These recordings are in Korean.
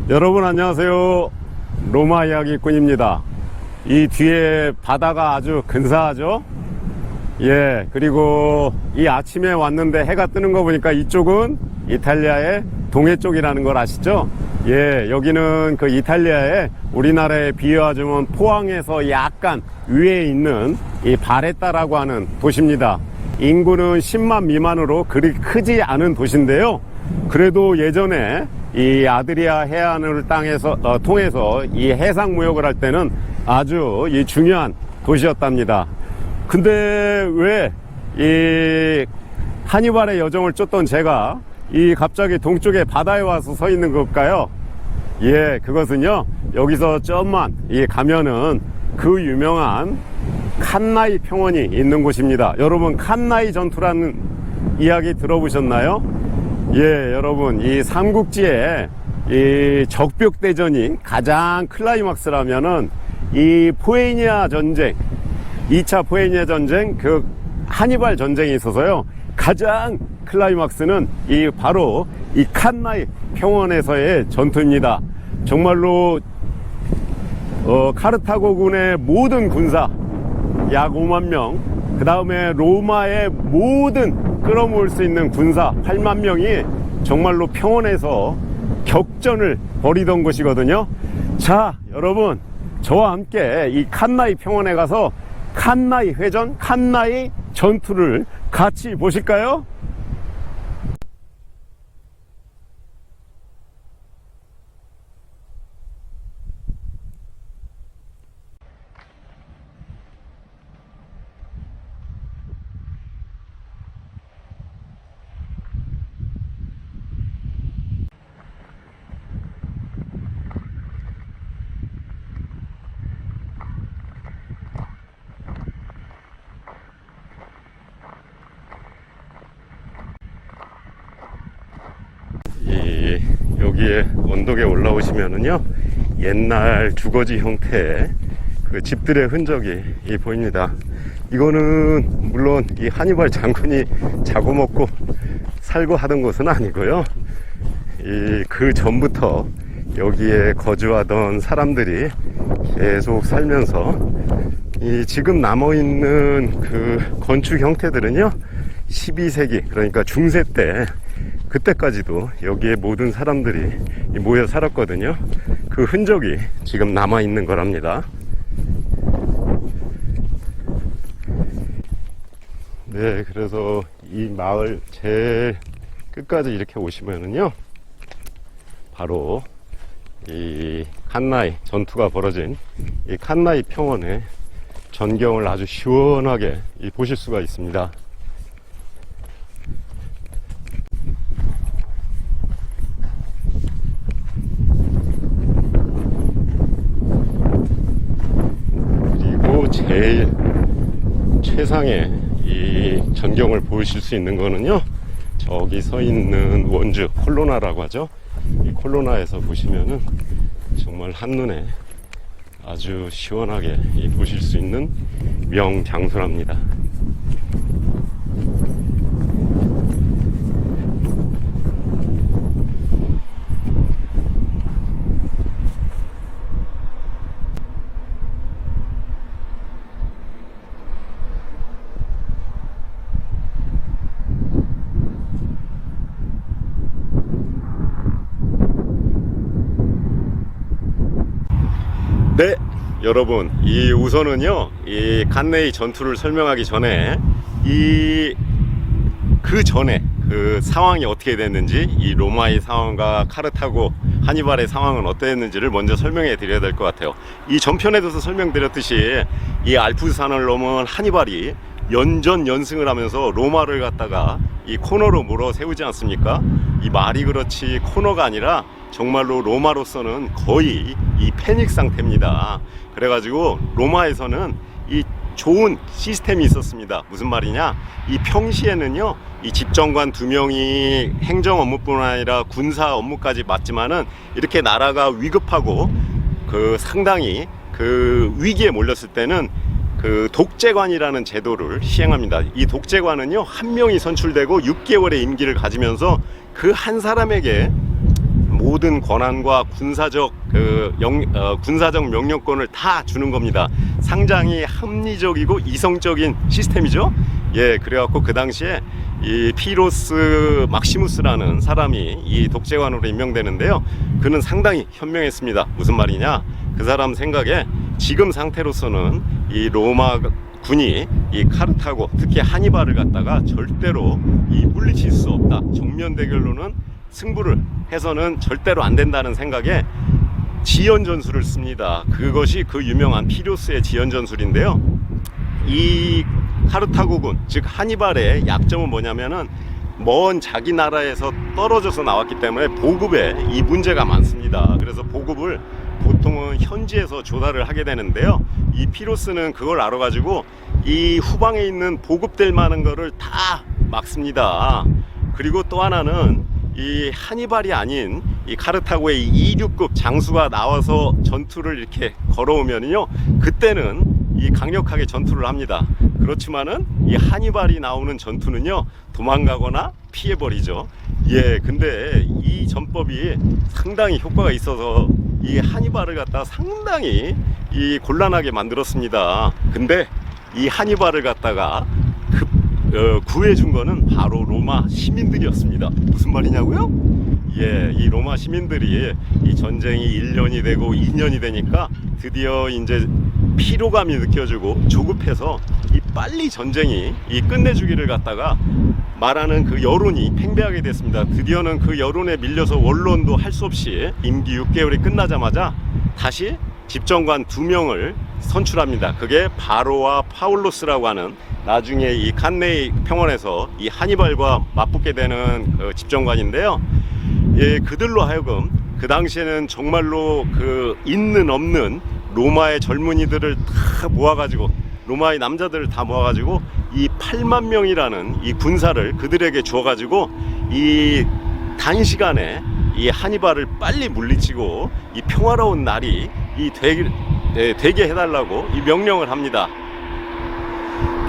여러분 안녕하세요. 로마 이야기꾼입니다. 이 뒤에 바다가 아주 근사하죠? 예, 그리고 이 아침에 왔는데 해가 뜨는 거 보니까 이쪽은 이탈리아의 동해 쪽이라는 걸 아시죠? 예, 여기는 그 이탈리아의 우리나라에 비유하자면 포항에서 약간 위에 있는 이 바레타라고 하는 도시입니다. 인구는 10만 미만으로 그리 크지 않은 도시인데요. 그래도 예전에 이 아드리아 해안을 통해서 이 해상 무역을 할 때는 아주 이 중요한 도시였답니다. 근데 왜 이 하니발의 여정을 쫓던 제가 이 갑자기 동쪽에 바다에 와서 서 있는 걸까요? 예, 그것은요, 여기서 좀만 가면은 그 유명한 칸나이 평원이 있는 곳입니다. 여러분, 칸나이 전투라는 이야기 들어보셨나요? 예, 여러분, 이 삼국지에 이 적벽대전이 가장 클라이막스라면은 이 포에니아 전쟁, 2차 포에니아 전쟁, 그 하니발 전쟁이 있어서요, 가장 클라이막스는 바로 이 칸나이 평원에서의 전투입니다. 정말로 카르타고군의 모든 군사 약 5만 명, 그 다음에 로마의 모든 끌어모을 수 있는 군사 8만 명이 정말로 평원에서 격전을 벌이던 곳이거든요. 자, 여러분, 저와 함께 이 칸나이 평원에 가서 칸나이 회전, 칸나이 전투를 같이 보실까요? 여기에 언덕에 올라오시면은요, 옛날 주거지 형태의 그 집들의 흔적이 보입니다. 이거는 물론 이 하니발 장군이 자고 먹고 살고 하던 곳은 아니고요, 그 전부터 여기에 거주하던 사람들이 계속 살면서 지금 남아있는 그 건축 형태들은요, 12세기 그러니까 중세 때, 그때까지도 여기에 모든 사람들이 모여 살았거든요. 그 흔적이 지금 남아있는 거랍니다. 네, 그래서 이 마을 제일 끝까지 이렇게 오시면은요, 바로 이 칸나이 전투가 벌어진 이 칸나이 평원의 전경을 아주 시원하게 보실 수가 있습니다. 제일 최상의 이 전경을 보실 수 있는 거는요, 저기 서 있는 원주 콜로나라고 하죠. 이 콜로나에서 보시면은 정말 한눈에 아주 시원하게 보실 수 있는 명장소랍니다. 네, 여러분, 우선은요, 이 칸나이 전투를 설명하기 전에 그 전에 그 상황이 어떻게 됐는지, 이 로마의 상황과 카르타고 하니발의 상황은 어땠는지를 먼저 설명해 드려야 될 것 같아요. 이 전편에도 설명드렸듯이 이 알프스산을 넘은 하니발이 연전연승을 하면서 로마를 갖다가 이 코너로 몰아 세우지 않습니까? 이 말이 그렇지 코너가 아니라 정말로 로마로서는 거의 이 패닉 상태입니다. 그래가지고 로마에서는 이 좋은 시스템이 있었습니다. 무슨 말이냐, 이 평시에는요, 이 집정관 2명이 행정 업무뿐 아니라 군사 업무까지 맡지만은, 이렇게 나라가 위급하고 그 상당히 그 위기에 몰렸을 때는 그 독재관이라는 제도를 시행합니다. 이 독재관은요, 한 명이 선출되고 6개월의 임기를 가지면서 그 한 사람에게 모든 권한과 군사적 명령권을 다 주는 겁니다. 상당히 합리적이고 이성적인 시스템이죠. 예, 그래갖고 그 당시에 이 피로스 막시무스라는 사람이 이 독재관으로 임명되는데요. 그는 상당히 현명했습니다. 무슨 말이냐? 그 사람 생각에 지금 상태로서는 이 로마 군이 이 카르타고, 특히 하니발을 갖다가 절대로 이 물리칠 수 없다. 정면 대결로는 승부를 해서는 절대로 안 된다는 생각에 지연 전술을 씁니다. 그것이 그 유명한 피로스의 지연 전술인데요. 이 카르타고군, 즉 하니발의 약점은 뭐냐면은 먼 자기 나라에서 떨어져서 나왔기 때문에 보급에 이 문제가 많습니다. 그래서 보급을 보통은 현지에서 조달을 하게 되는데요. 이 피로스는 그걸 알아가지고 이 후방에 있는 보급될 만한 거를 다 막습니다. 그리고 또 하나는 이 하니발이 아닌 이 카르타고의 26급 장수가 나와서 전투를 이렇게 걸어오면요, 그때는 이 강력하게 전투를 합니다. 그렇지만은 이 하니발이 나오는 전투는요, 도망가거나 피해버리죠. 예, 근데 이 전법이 상당히 효과가 있어서 이 하니발을 갖다 상당히 이 곤란하게 만들었습니다. 근데 이 하니발을 갖다가 구해준 거는 바로 로마 시민들이었습니다. 무슨 말이냐고요? 예, 이 로마 시민들이 이 전쟁이 1년이 되고 2년이 되니까 드디어 이제 피로감이 느껴지고 조급해서 이 빨리 전쟁이 이 끝내주기를 갖다가 말하는 그 여론이 팽배하게 됐습니다. 드디어는 그 여론에 밀려서 원론도 할 수 없이 임기 6개월이 끝나자마자 다시 집정관 2명을 선출합니다. 그게 바로와 파울로스라고 하는, 나중에 이 칸네이 평원에서 이 하니발과 맞붙게 되는 집정관인데요. 예, 그들로 하여금 그 당시에는 정말로 그 있는 없는 로마의 젊은이들을 다 모아가지고, 로마의 남자들을 다 모아가지고 이 8만 명이라는 이 군사를 그들에게 주어가지고 이 단시간에 이 하니발을 빨리 물리치고 이 평화로운 날이 되게 해달라고 이 명령을 합니다.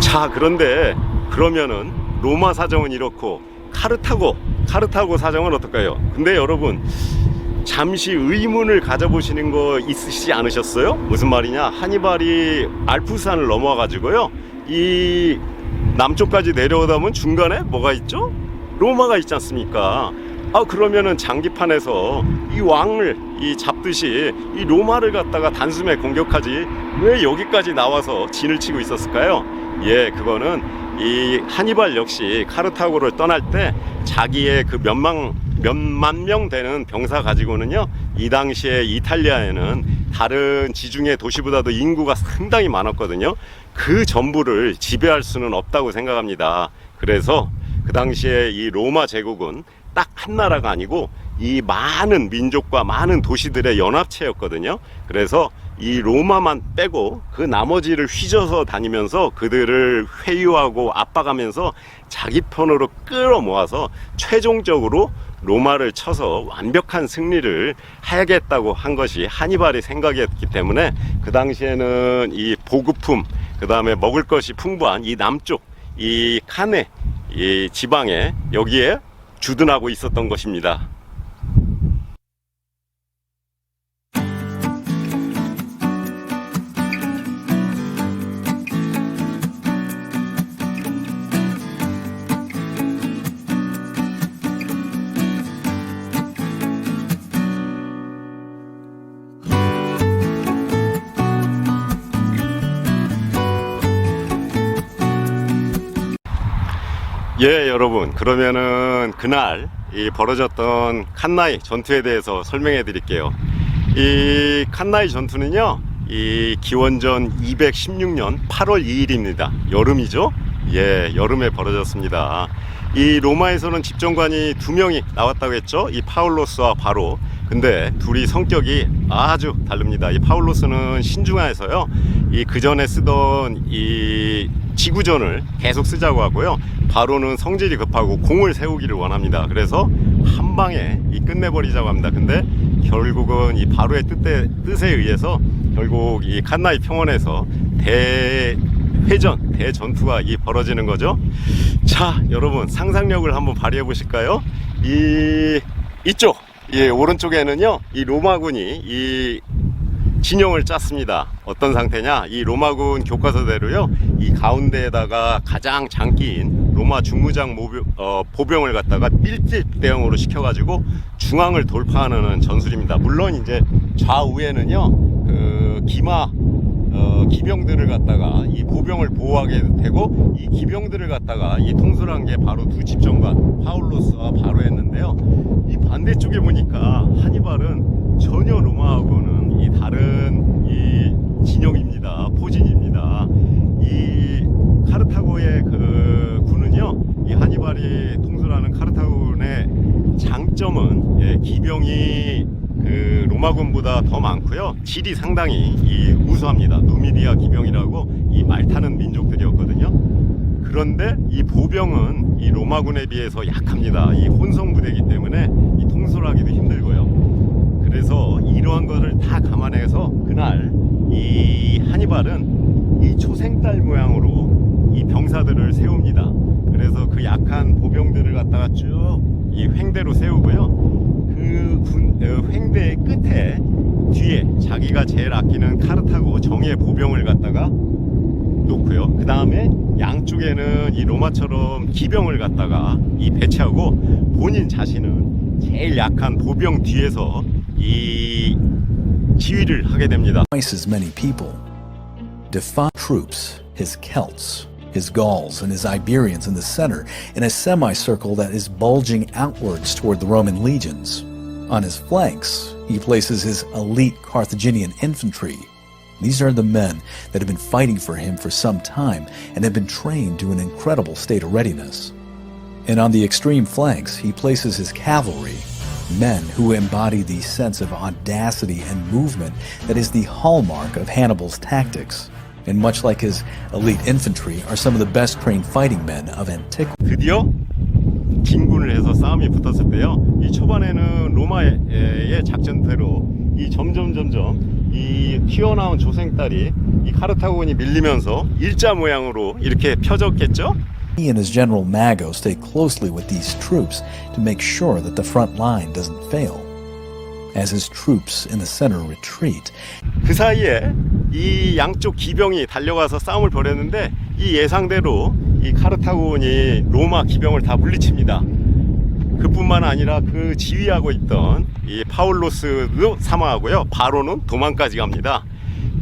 자, 그런데 그러면은 로마 사정은 이렇고 카르타고 사정은 어떨까요? 근데 여러분, 잠시 의문을 가져보시는 거 있으시지 않으셨어요? 무슨 말이냐? 하니발이 알프스산을 넘어와 가지고요, 이 남쪽까지 내려오다 보면 중간에 뭐가 있죠? 로마가 있지 않습니까? 그러면은 장기판에서 이 왕을 잡듯이 이 로마를 갖다가 단숨에 공격하지 왜 여기까지 나와서 진을 치고 있었을까요? 예, 그거는 이 하니발 역시 카르타고를 떠날 때 자기의 그 몇만 명 되는 병사 가지고는요, 이 당시에 이탈리아에는 다른 지중해 도시보다도 인구가 상당히 많았거든요. 그 전부를 지배할 수는 없다고 생각합니다. 그래서 그 당시에 이 로마 제국은 딱 한 나라가 아니고 이 많은 민족과 많은 도시들의 연합체였거든요. 그래서 이 로마만 빼고 그 나머지를 휘저어서 다니면서 그들을 회유하고 압박하면서 자기 편으로 끌어모아서 최종적으로 로마를 쳐서 완벽한 승리를 하겠다고 한 것이 하니발의 생각이었기 때문에 그 당시에는 이 보급품, 그 다음에 먹을 것이 풍부한 이 남쪽 이 칸네 이 지방에 여기에 주둔하고 있었던 것입니다. 예, 여러분, 그러면은 그날 이 벌어졌던 칸나이 전투에 대해서 설명해 드릴게요. 이 칸나이 전투는요, 이 기원전 216년 8월 2일입니다. 여름이죠? 예, 여름에 벌어졌습니다. 이 로마에서는 집정관이 2명이 나왔다고 했죠? 이 파울로스와 바로. 근데 둘이 성격이 아주 다릅니다. 이 파울로스는 신중해서요, 이 그전에 쓰던 이 지구전을 계속 쓰자고 하고요, 바로는 성질이 급하고 공을 세우기를 원합니다. 그래서 한 방에 이 끝내버리자고 합니다. 근데 결국은 이 바로의 뜻에 의해서 결국 이 칸나이 평원에서 대전투가 벌어지는 거죠. 자, 여러분, 상상력을 한번 발휘해 보실까요? 이쪽 예, 오른쪽에는요, 이 로마군이 이 진영을 짰습니다. 어떤 상태냐? 이 로마군 교과서대로요, 이 가운데에다가 가장 장기인 로마 중무장 보병을 갖다가 밀집 대응으로 시켜가지고 중앙을 돌파하는 전술입니다. 물론 이제 좌우에는요, 그 기병들을 갖다가 이 보병을 보호하게 되고, 이 기병들을 갖다가 이 통솔한 게 바로 두 집정관 파울로스와 바로였는데요. 이 반대쪽에 보니까 하니발은 전혀 로마하고는 이 다른 이 진영입니다. 포진입니다. 이 카르타고의 그 군은요, 이 하니발이 통솔하는 카르타고군의 장점은, 예, 기병이 그 로마군보다 더 많고요, 질이 상당히 이 우수합니다. 누미디아 기병이라고 이 말 타는 민족들이었거든요. 그런데 이 보병은 이 로마군에 비해서 약합니다. 이 혼성 부대이기 때문에 이 통솔하기도 힘들고요. 그래서 이러한 것을 다 감안해서 그날 이 하니발은 이 초생딸 모양으로 이 병사들을 세웁니다. 그래서 그 약한 보병들을 갖다가 쭉 이 횡대로 세우고요, 그 횡대의 끝에 뒤에 자기가 제일 아끼는 카르타고 정예 보병을 갖다가 놓고요, 그 다음에 양쪽에는 이 로마처럼 기병을 갖다가 이 배치하고, 본인 자신은 제일 약한 보병 뒤에서 이 지휘를 하게 됩니다. Twice as many people. Defy troops, his Celts, his Gauls, and his Iberians in the center in a semicircle that is bulging outwards toward the Roman legions. On his flanks, he places his elite Carthaginian infantry. These are the men that have been fighting for him for some time and have been trained to an incredible state of readiness. And on the extreme flanks, he places his cavalry, men who embody the sense of audacity and movement that is the hallmark of Hannibal's tactics. And much like his elite infantry, are some of the best trained fighting men of antiquity. 드디어 진군을 해서 싸움이 붙었을 때요, 이 초반에는 로마의 작전대로 이 점점 이 튀어나온 조생딸이 이 카르타고군이 밀리면서 일자 모양으로 이렇게 펴졌겠죠? He and his general Mago stay closely with these troops to make sure that the front line doesn't fail. As his troops in the center retreat, 그 사이에 이 양쪽 기병이 달려가서 싸움을 벌였는데, 이 예상대로 이 카르타고군이 로마 기병을 다 물리칩니다. 그뿐만 아니라 그 지휘하고 있던 이 파울로스도 사망하고요, 바로는 도망까지 갑니다.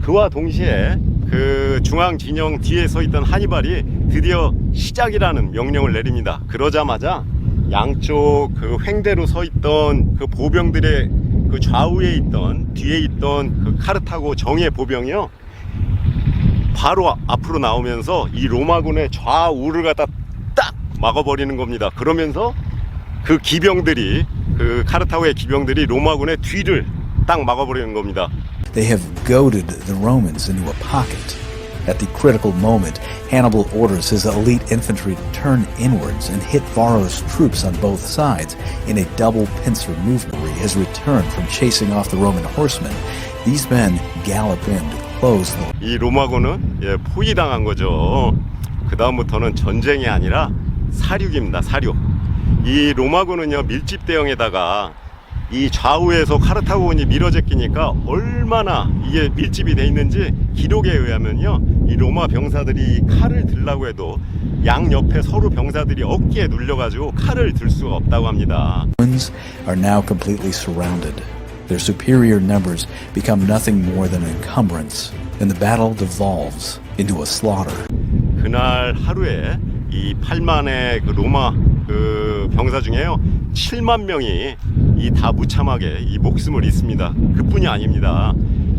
그와 동시에 그 중앙 진영 뒤에 서 있던 하니발이 드디어 시작이라는 명령을 내립니다. 그러자마자 양쪽 그 횡대로 서 있던 그 보병들의 그 좌우에 있던, 뒤에 있던 그 카르타고 정예 보병이요, 바로 앞으로 나오면서 이 로마군의 좌우를 갖다 딱 막아버리는 겁니다. 그러면서 그 기병들이, 그 카르타고의 기병들이 로마군의 뒤를 딱 막아버리는 겁니다. they have goaded the Romans into a pocket. At the critical moment, Hannibal orders his elite infantry to turn inwards and hit Varro's troops on both sides in a double pincer movement. His return from chasing off the Roman horsemen, these men gallop in to close the. 이 로마군은 포위당한 거죠. 그 다음부터는 전쟁이 아니라 사륙입니다. 사륙. 이 로마군은요, 밀집 대응에다가 이 좌우에서 카르타고군이 밀어제끼니까 얼마나 이게 밀집이 돼 있는지, 기록에 의하면요, 이 로마 병사들이 칼을 들라고 해도 양 옆에 서로 병사들이 어깨에 눌려가지고 칼을 들 수가 없다고 합니다. Romans are now completely surrounded. Their superior numbers become nothing more than an encumbrance, and the battle devolves into a slaughter. 그날 하루에 이 8만의 그 로마 그 병사 중에요, 7만 명이 이 다 무참하게 이 목숨을 잃습니다. 그뿐이 아닙니다.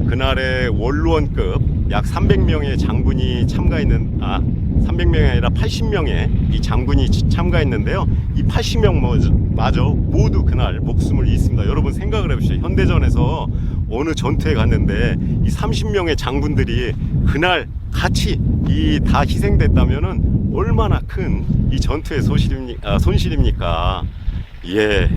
그날의 원로원급 약 300명의 장군이 참가했는, 300명이 아니라 80명의 이 장군이 참가했는데요, 이 80명 마저 모두 그날 목숨을 잃습니다. 여러분 생각을 해보시죠. 현대전에서 어느 전투에 갔는데 이 30명의 장군들이 그날 같이 이 다 희생됐다면은 얼마나 큰 이 전투의 손실입니까? 예,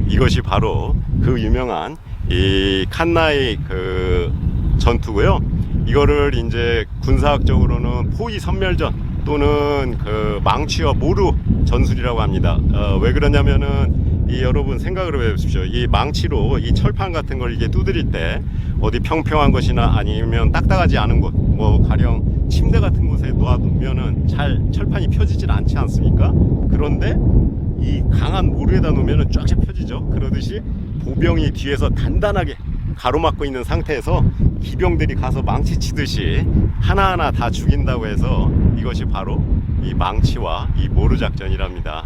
이것이 바로 그 유명한 이 칸나이 그 전투고요. 이거를 이제 군사학적으로는 포위 선멸전 또는 그 망치와 모루 전술이라고 합니다. 왜 그러냐면은 이 여러분 생각을 해보십시오. 이 망치로 이 철판 같은 걸 이게 두드릴 때 어디 평평한 것이나 아니면 딱딱하지 않은 곳, 뭐 가령 침대 같은 곳에 놓아두면은 잘 철판이 펴지질 않지 않습니까? 그런데 이 강한 모루에다 놓으면은 쫙쫙 펴지죠. 그러듯이 보병이 뒤에서 단단하게 가로막고 있는 상태에서 기병들이 가서 망치 치듯이 하나하나 다 죽인다고 해서 이것이 바로 이 망치와 이 모루 작전이랍니다.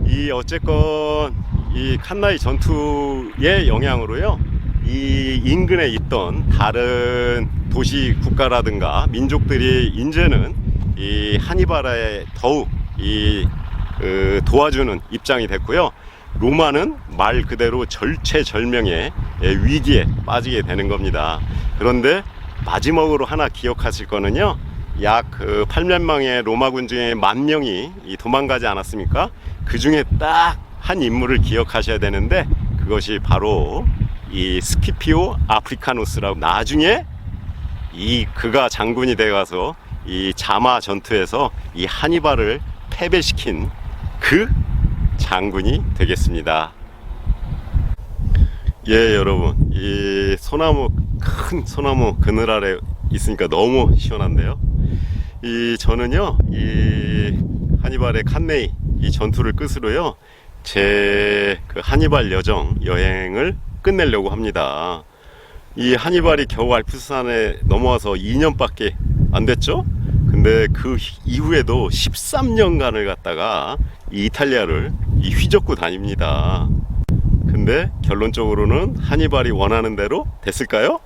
이 어쨌건 이 칸나이 전투의 영향으로요, 이 인근에 있던 다른 도시 국가라든가 민족들이 이제는 이 하니발에 더욱 도와주는 입장이 됐고요. 로마는 말 그대로 절체절명의 위기에 빠지게 되는 겁니다. 그런데 마지막으로 하나 기억하실 거는요, 약 8만명의 로마군 중에 10,000명이 도망가지 않았습니까? 그 중에 딱 한 인물을 기억하셔야 되는데, 그것이 바로 이 스키피오 아프리카누스라고, 나중에 그가 장군이 돼가서 이 자마 전투에서 이 하니발을 패배시킨 그 장군이 되겠습니다. 예, 여러분, 이 소나무, 큰 소나무 그늘 아래 있으니까 너무 시원한데요. 저는요, 이 하니발의 칸네이 이 전투를 끝으로요, 제 그 하니발 여행을 끝내려고 합니다. 이 하니발이 겨우 알프스산에 넘어와서 2년밖에 안 됐죠? 근데 그 이후에도 13년간을 갖다가 이 이탈리아를 휘젓고 다닙니다. 근데 결론적으로는 하니발이 원하는 대로 됐을까요?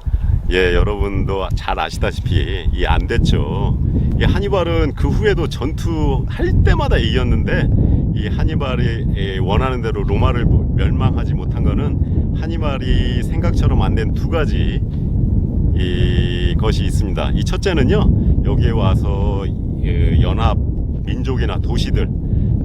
예, 여러분도 잘 아시다시피 안 됐죠. 이 하니발은 그 후에도 전투할 때마다 이겼는데, 이 하니발이 원하는 대로 로마를 멸망하지 못한 거는 하니발이 생각처럼 안 된 두 가지 것이 있습니다. 이 첫째는요, 여기에 와서 연합 민족이나 도시들,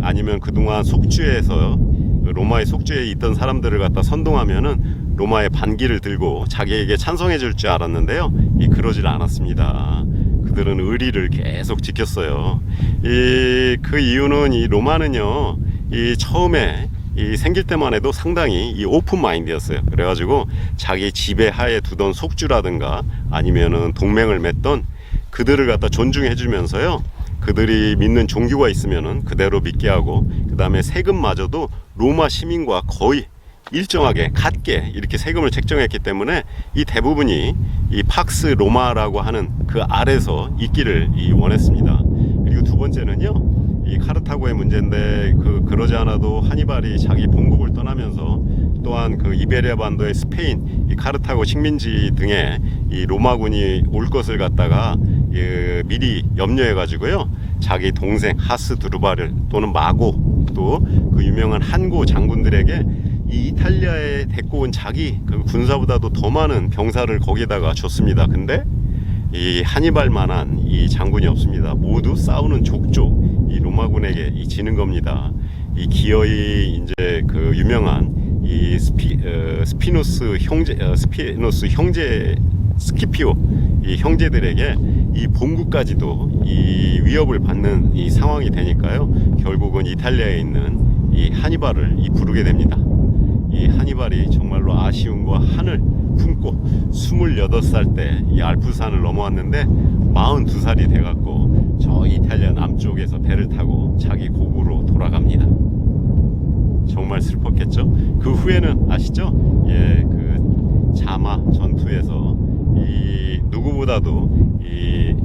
아니면 그동안 속주에서 로마의 속주에 있던 사람들을 갖다 선동하면은 로마의 반기를 들고 자기에게 찬성해 줄 줄 알았는데요, 그러질 않았습니다. 그들은 의리를 계속 지켰어요. 그 이유는 이 로마는요, 처음에 생길 때만 해도 상당히 오픈 마인드였어요. 그래가지고 자기 지배하에 두던 속주라든가 아니면은 동맹을 맺던 그들을 갖다 존중해 주면서요, 그들이 믿는 종교가 있으면은 그대로 믿게 하고, 그 다음에 세금마저도 로마 시민과 거의 일정하게 같게 이렇게 세금을 책정했기 때문에 이 대부분이 이 팍스 로마라고 하는 그 아래서 있기를 원했습니다. 그리고 두 번째는요, 이 카르타고의 문제인데, 그러지 않아도 하니발이 자기 본국을 떠나면서 또한 그 이베리아 반도의 스페인, 이 카르타고 식민지 등에 이 로마군이 올 것을 갖다가 미리 염려해 가지고요, 자기 동생 하스두르바를 또는 마고, 또 그 유명한 한고 장군들에게 이 이탈리아에 데리고 온 자기 그 군사보다도 더 많은 병사를 거기다가 줬습니다. 근데 이 하니발만한 이 장군이 없습니다. 모두 싸우는 족족 이 로마군에게 지는 겁니다. 이 기어이 이제 그 유명한 이 스피노스 형제 스키피오 이 형제들에게 이 본국까지도 이 위협을 받는 이 상황이 되니까요, 결국은 이탈리아에 있는 이 하니발을 부르게 됩니다. 이 하니발이 정말로 아쉬움과 한을 품고 28살 때 이 알프스산을 넘어왔는데 42살이 돼갖고 저 이탈리아 남쪽에서 배를 타고 자기 고국으로 돌아갑니다. 정말 슬펐겠죠? 그 후에는 아시죠? 예, 그 자마 전투에서 이 누구보다도 이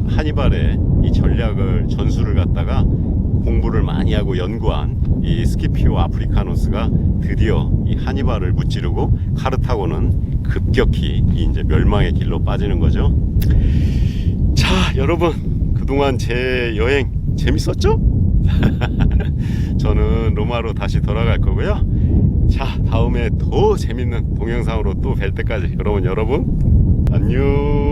하니발의 이 전술을 갖다가 공부를 많이 하고 연구한 이 스키피오 아프리카누스가 드디어 이 하니발을 무찌르고 카르타고는 급격히 이제 멸망의 길로 빠지는 거죠. 자, 여러분, 그동안 제 여행 재밌었죠? 저는 로마로 다시 돌아갈 거고요. 자, 다음에 더 재밌는 동영상으로 또 뵐 때까지 여러분 안녕.